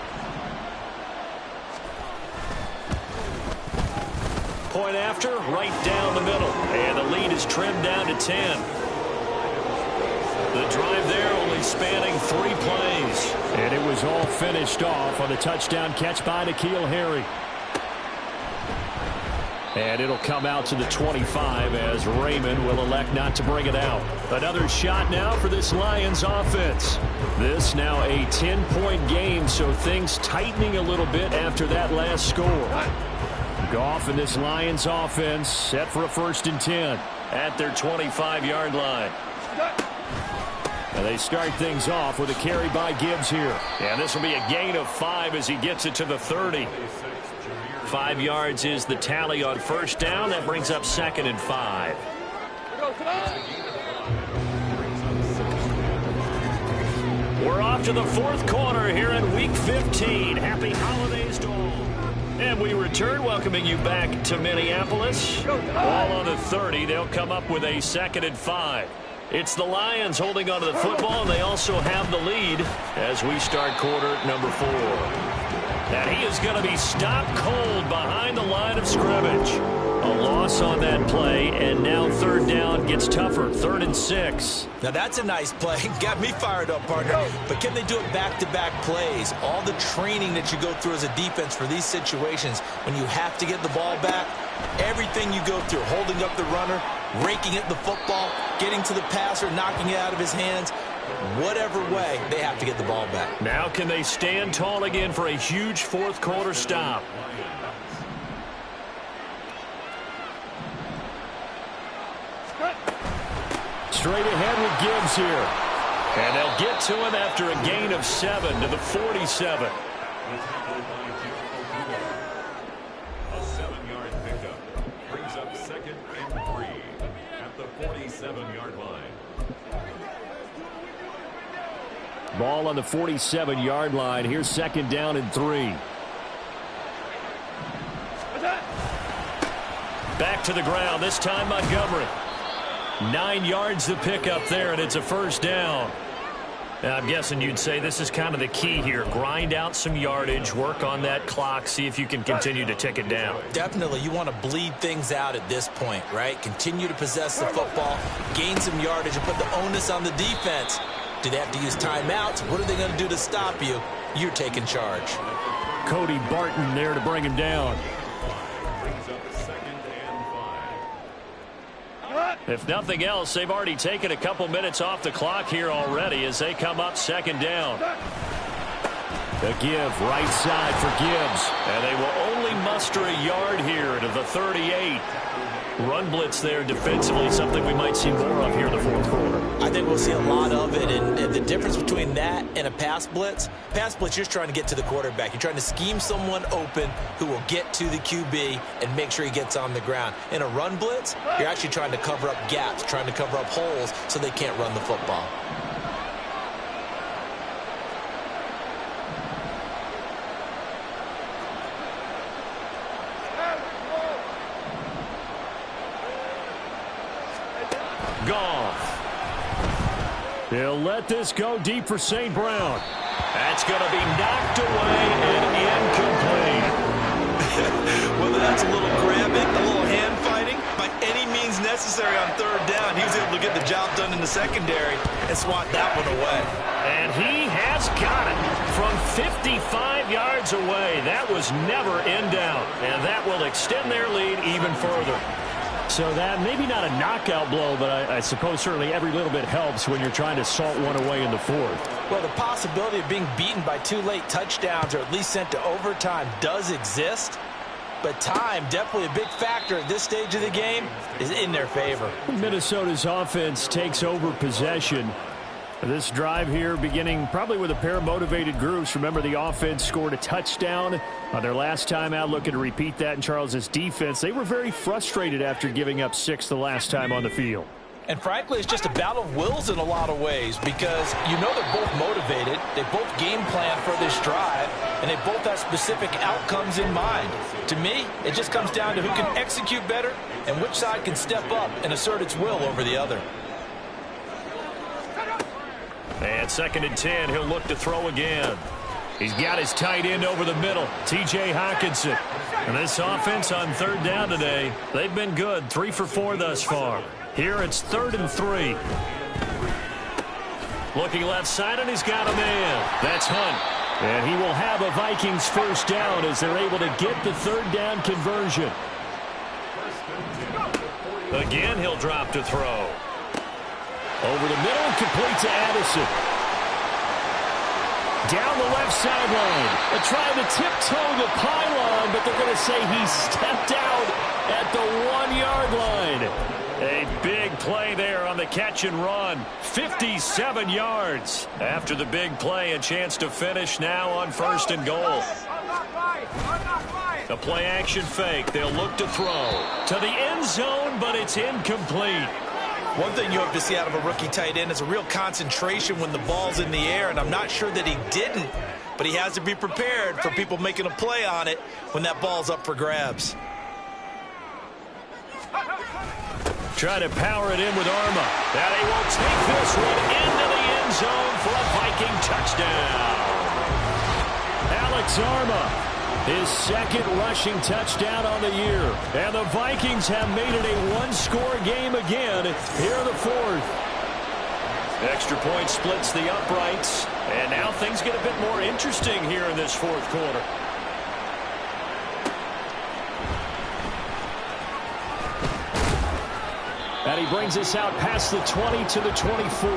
[SPEAKER 3] Point after, right down the middle. And the lead is trimmed down to 10. The drive there only spanning 3 plays. And it was all finished off on the touchdown catch by N'Keal Harry. And it'll come out to the 25 as Raymond will elect not to bring it out. Another shot now for this Lions offense. This now a 10-point game, so things tightening a little bit after that last score. Goff and this Lions offense set for a 1st and 10 at their 25-yard line. And they start things off with a carry by Gibbs here. And this will be a gain of 5 as he gets it to the 30. 5 yards is the tally on 1st down. That brings up 2nd and 5. We're off to the 4th quarter here in Week 15. Happy holidays to all. And we return, welcoming you back to Minneapolis. Ball on the 30. They'll come up with a 2nd and 5. It's the Lions holding onto the football, and they also have the lead as we start quarter number 4. And he is going to be stopped cold behind the line of scrimmage. A loss on that play, and now 3rd down gets tougher. 3rd and 6.
[SPEAKER 4] Now that's a nice play. Got me fired up, partner. But can they do it back-to-back plays? All the training that you go through as a defense for these situations, when you have to get the ball back, everything you go through, holding up the runner, raking at the football, getting to the passer, knocking it out of his hands, whatever way, they have to get the ball back.
[SPEAKER 3] Now can they stand tall again for a huge 4th quarter stop? Straight ahead with Gibbs here. And they'll get to him after a gain of 7 to the 47.
[SPEAKER 6] A 7-yard pickup brings up 2nd and 3 at the 47-yard line.
[SPEAKER 3] Ball on the 47-yard line. Here's 2nd down and 3. Back to the ground. This time Montgomery. 9 yards to pick up there, and it's a 1st down. Now, I'm guessing you'd say this is kind of the key here. Grind out some yardage, work on that clock, see if you can continue to tick it down.
[SPEAKER 4] Definitely. You want to bleed things out at this point, right? Continue to possess the football, gain some yardage, and put the onus on the defense. Do they have to use timeouts? What are they going to do to stop you? You're taking charge.
[SPEAKER 3] Cody Barton there to bring him down. If nothing else, they've already taken a couple minutes off the clock here already as they come up 2nd down. The give right side for Gibbs. And they will only muster a yard here to the 38. Run blitz there defensively, something we might see more of here in the 4th quarter.
[SPEAKER 4] I think we'll see a lot of it, and the difference between that and a pass blitz, you're just trying to get to the quarterback. You're trying to scheme someone open who will get to the QB and make sure he gets on the ground. In a run blitz, you're actually trying to cover up gaps, trying to cover up holes so they can't run the football.
[SPEAKER 3] Goff. He'll let this go deep for St. Brown. That's going to be knocked away and incomplete.
[SPEAKER 4] Whether that's a little grabbing, a little hand fighting, by any means necessary on 3rd down, he was able to get the job done in the secondary and swat that one away.
[SPEAKER 3] And he has got it from 55 yards away. That was never in doubt, and that will extend their lead even further. So that maybe not a knockout blow, but I suppose certainly every little bit helps when you're trying to salt one away in the 4th.
[SPEAKER 4] Well, the possibility of being beaten by 2 late touchdowns or at least sent to overtime does exist, but time, definitely a big factor at this stage of the game, is in their favor.
[SPEAKER 3] Minnesota's offense takes over possession. This drive here beginning probably with a pair of motivated groups. Remember, the offense scored a touchdown on their last time out, looking to repeat that in Charles's defense. They were very frustrated after giving up 6 the last time on the field.
[SPEAKER 4] And frankly, it's just a battle of wills in a lot of ways because you know they're both motivated. They both game plan for this drive, and they both have specific outcomes in mind. To me, it just comes down to who can execute better and which side can step up and assert its will over the other.
[SPEAKER 3] And 2nd and 10, he'll look to throw again. He's got his tight end over the middle, T.J. Hockenson. And this offense on 3rd down today, they've been good, 3 for 4 thus far. Here it's 3rd and 3. Looking left side, and he's got a man. That's Hunt. And he will have a Vikings 1st down as they're able to get the 3rd down conversion. Again, he'll drop to throw. Over the middle, complete to Addison. Down the left sideline. They're trying to tiptoe the pylon, but they're going to say he stepped out at the 1-yard line. A big play there on the catch and run. 57 yards. After the big play, a chance to finish now on 1st and goal. A play action fake. They'll look to throw to the end zone, but it's incomplete.
[SPEAKER 4] One thing you hope to see out of a rookie tight end is a real concentration when the ball's in the air, and I'm not sure that he didn't, but he has to be prepared for people making a play on it when that ball's up for grabs.
[SPEAKER 3] Try to power it in with Arma. That he will take this one into the end zone for a Viking touchdown. Alex Arma, his 2nd rushing touchdown on the year. And the Vikings have made it a 1-score game again here in the 4th. Extra point splits the uprights. And now things get a bit more interesting here in this 4th quarter. And he brings us out past the 20 to the 24.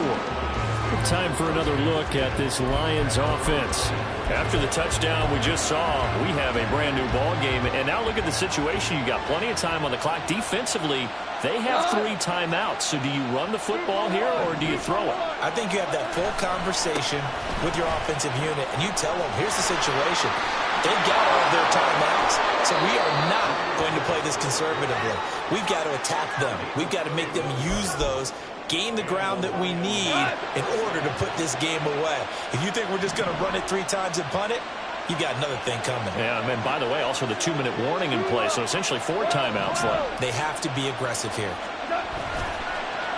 [SPEAKER 3] Time for another look at this Lions offense. After the touchdown we just saw, we have a brand new ball game. And now look at the situation. You got plenty of time on the clock. Defensively, they have 3 timeouts. So do you run the football here or do you throw it?
[SPEAKER 4] I think you have that full conversation with your offensive unit, and you tell them, here's the situation. They've got all of their timeouts, so we are not going to play this conservatively. We've got to attack them. We've got to make them use those, gain the ground that we need in order to put this game away. If you think we're just going to run it 3 times and punt it, you've got another thing coming.
[SPEAKER 3] Yeah, and by the way, also the 2-minute warning in play, so essentially 4 timeouts left.
[SPEAKER 4] They have to be aggressive here.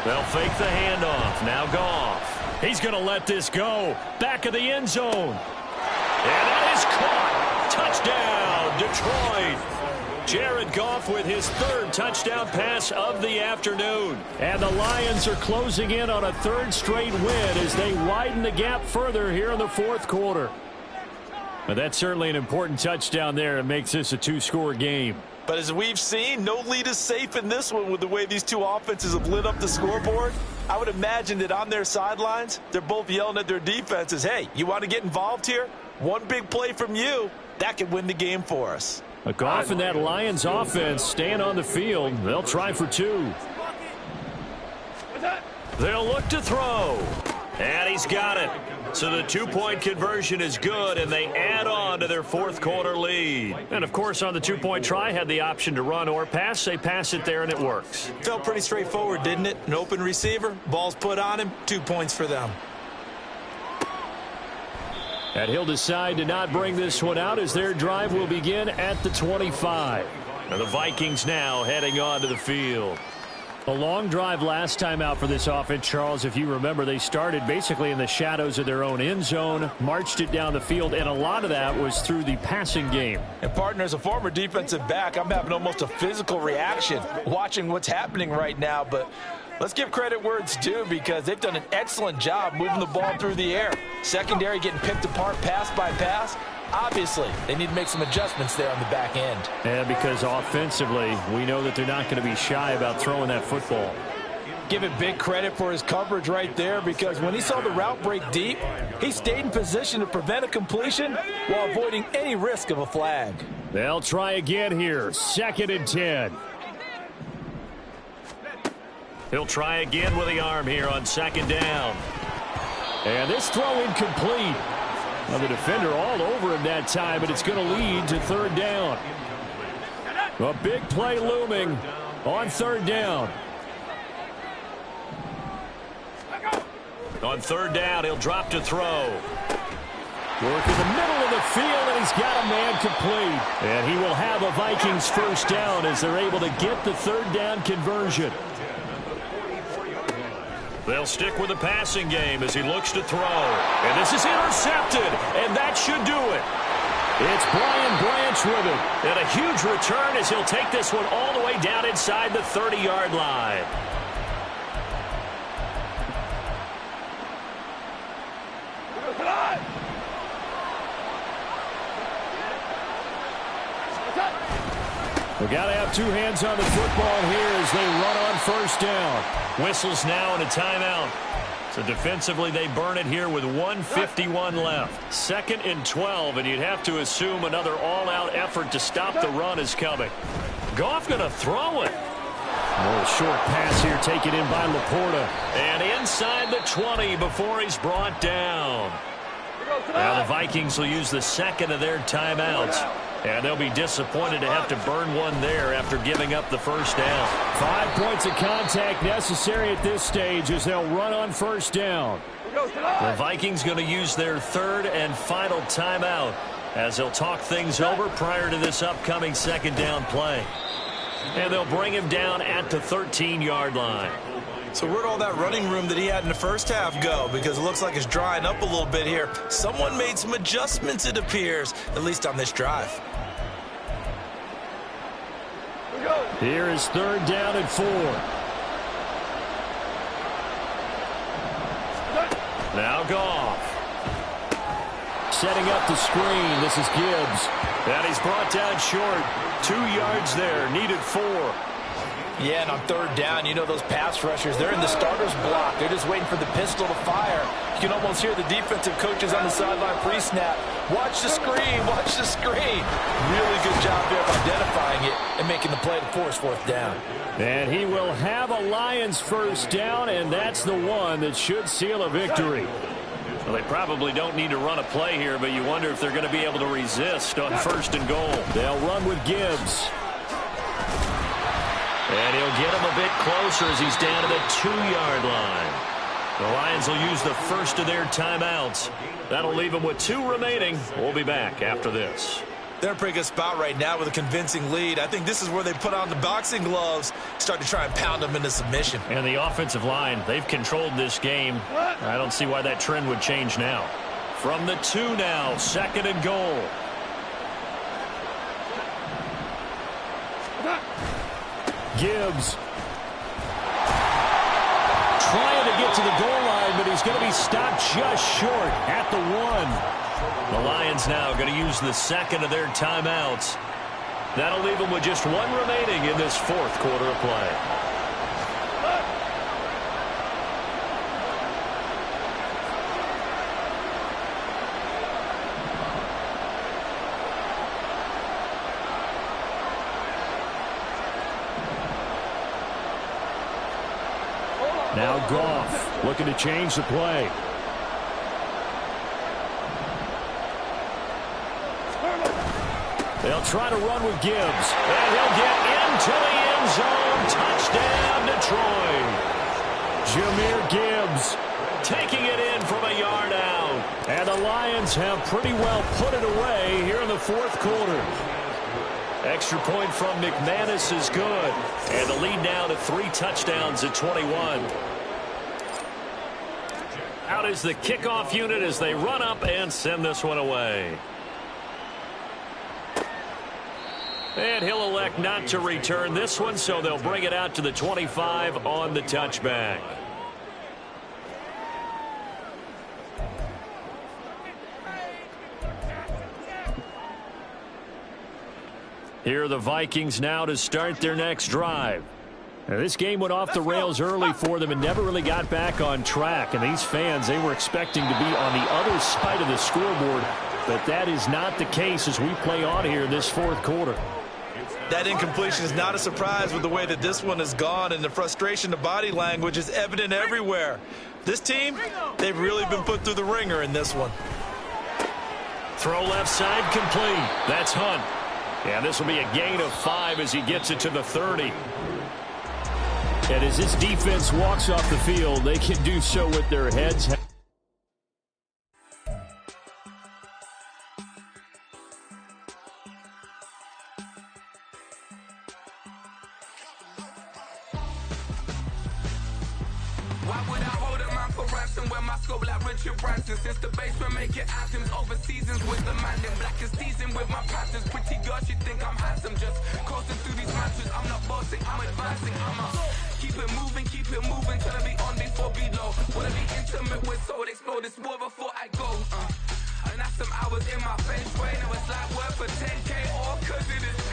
[SPEAKER 3] They'll fake the handoff. Now Goff. He's going to let this go. Back of the end zone. And that is caught. Touchdown, Detroit. Jared Goff with his 3rd touchdown pass of the afternoon. And the Lions are closing in on a 3rd straight win as they widen the gap further here in the 4th quarter. But that's certainly an important touchdown there. It makes this a 2-score game.
[SPEAKER 4] But as we've seen, no lead is safe in this one with the way these 2 offenses have lit up the scoreboard. I would imagine that on their sidelines, they're both yelling at their defenses, hey, you want to get involved here? One big play from you, that could win the game for us.
[SPEAKER 3] Goff and that Lions offense staying on the field. They'll try for 2. They'll look to throw. And he's got it. So the 2-point conversion is good, and they add on to their 4th quarter lead. And, of course, on the 2-point try, had the option to run or pass. They pass it there, and it works.
[SPEAKER 4] Felt pretty straightforward, didn't it? An open receiver, ball's put on him, 2 points for them.
[SPEAKER 3] And he'll decide to not bring this one out as their drive will begin at the 25. And the Vikings now heading on to the field. A long drive last time out for this offense, Charles. If you remember, they started basically in the shadows of their own end zone, marched it down the field, and a lot of that was through the passing game.
[SPEAKER 4] And, partner, as a former defensive back, I'm having almost a physical reaction watching what's happening right now. But let's give credit where it's due because they've done an excellent job moving the ball through the air. Secondary getting picked apart pass by pass. Obviously, they need to make some adjustments there on the back end.
[SPEAKER 3] And because offensively, we know that they're not going to be shy about throwing that football.
[SPEAKER 4] give it big credit for his coverage right there, because when he saw the route break deep, he stayed in position to prevent a completion while avoiding any risk of a flag.
[SPEAKER 3] They'll try again here. 2nd and 10. He'll try again with the arm here on 2nd down. And this throw incomplete. Well, the defender all over him that time, but it's going to lead to 3rd down. A big play looming on 3rd down. On 3rd down, he'll drop to throw. Work in the middle of the field, and he's got a man complete. And he will have a Vikings 1st down as they're able to get the 3rd down conversion. They'll stick with the passing game as he looks to throw. And this is intercepted, and that should do it. It's Brian Branch with it. And a huge return as he'll take this one all the way down inside the 30-yard line. We got to have 2 hands on the football here as they run on 1st down. Whistles now and a timeout. So defensively, they burn it here with 1:51 left. 2nd and 12, and you'd have to assume another all-out effort to stop the run is coming. Goff going to throw it. Oh, short pass here taken in by Laporta. And inside the 20 before he's brought down. Now the Vikings will use the 2nd of their timeouts. And they'll be disappointed to have to burn one there after giving up the 1st down. 5 points of contact necessary at this stage as they'll run on 1st down. The Vikings going to use their 3rd and final timeout as they'll talk things over prior to this upcoming 2nd down play. And they'll bring him down at the 13-yard line.
[SPEAKER 4] So where'd all that running room that he had in the 1st half go? Because it looks like it's drying up a little bit here. Someone made some adjustments, it appears, at least on this drive.
[SPEAKER 3] Here is 3rd down and 4. Now Goff. Setting up the screen. This is Gibbs. And he's brought down short. 2 yards there. Needed 4.
[SPEAKER 4] Yeah, and on 3rd down, you know those pass rushers, they're in the starter's block. They're just waiting for the pistol to fire. You can almost hear the defensive coaches on the sideline pre-snap. Watch the screen, watch the screen. Really good job there of identifying it and making the play to force 4th down.
[SPEAKER 3] And he will have a Lions 1st down, and that's the one that should seal a victory. Well, they probably don't need to run a play here, but you wonder if they're going to be able to resist on 1st and goal. They'll run with Gibbs. And he'll get him a bit closer as he's down to the 2-yard line. The Lions will use the 1st of their timeouts. That'll leave them with 2 remaining. We'll be back after this.
[SPEAKER 4] They're in a pretty good spot right now with a convincing lead. I think this is where they put on the boxing gloves, start to try and pound them into submission.
[SPEAKER 3] And the offensive line, they've controlled this game. I don't see why that trend would change now. From the 2 now, 2nd and goal. Gibbs trying to get to the goal line, but he's going to be stopped just short at the 1. The Lions now going to use the 2nd of their timeouts. That'll leave them with just 1 remaining in this 4th quarter of play. Now Goff looking to change the play. They'll try to run with Gibbs. And he'll get into the end zone. Touchdown, Detroit. Jahmyr Gibbs taking it in from a yard out. And the Lions have pretty well put it away here in the 4th quarter. Extra point from McManus is good. And the lead now to 3 touchdowns at 21. Out is the kickoff unit as they run up and send this one away. And he'll elect not to return this one, so they'll bring it out to the 25 on the touchback. Here are the Vikings now to start their next drive. Now, this game went off the rails early for them and never really got back on track. And these fans, they were expecting to be on the other side of the scoreboard, but that is not the case as we play on here in this fourth quarter.
[SPEAKER 4] That incompletion is not a surprise with the way that this one has gone, and the frustration, the body language is evident everywhere. This team, they've really been put through the ringer in this one.
[SPEAKER 3] Throw left side complete. That's Hunt. And this will be a gain of 5 as he gets it to the 30. And as this defense walks off the field, they can do so with their heads.
[SPEAKER 1] Why would I hold a man for ransom when my scope like Richard Branson? Since the basement making anthems over seasons with the man in black is seasoned with my patterns. Pretty girl, she think I'm handsome. Just coasting through these matches. I'm not bossing, I'm advancing. I'm keep it moving, till I be on before below. Wanna be intimate with soul, explode this war before I go. And that's some hours in my face. Never slide word for 10K, all cause it is.